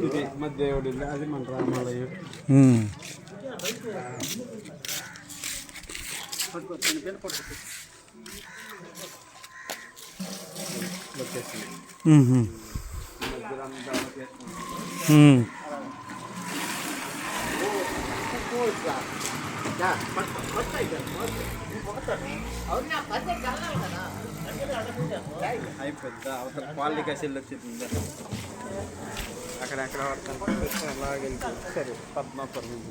ఇది మా దేవుడి ఇల్లు, అది మన రామాలయం. పెద్ద అవతల క్వాలిటీ అసలు వచ్చింది అక్కడెక్కడ అలాగే సరే పద్మాపురం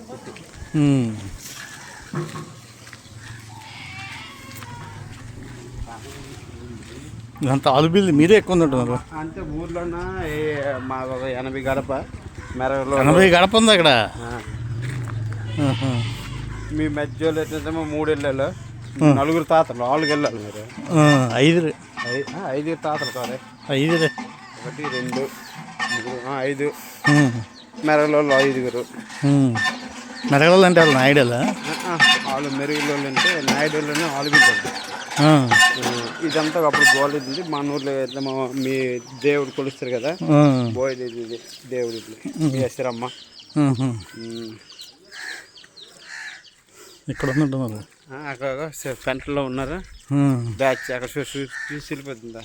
అంత ఆలుబిల్లి మీరే ఎక్కువ ఉందంటున్నారు. అంటే ఊర్లోన మా 80 గడప మెరలో 80 గడప ఉంది అక్కడ. మీ మధ్యలో ఏంటంటే 3 ఇళ్ళలో 4 తాతలు 4 వెళ్ళాలి మీరు. 5 తాతలు కాదు 5 1 2 3 5 మెరలో 5. మెరగలు అంటే వాళ్ళు నాయుడులా? వాళ్ళు మెరుగులో అంటే నాయుడులోనే ఆలుబిల్లు. ఇదంతా అప్పుడు గోలేదు. మన ఊర్లో మీ దేవుడు కొలుస్తారు కదా, బోయది ఇది దేవుడి వేస్తారమ్మ. ఇక్కడ ఉన్నట్టున్నారు. అక్కడ సెంటర్లో ఉన్నారు బ్యాచ్. అక్కడ చూసి వెళ్ళిపోతుందా.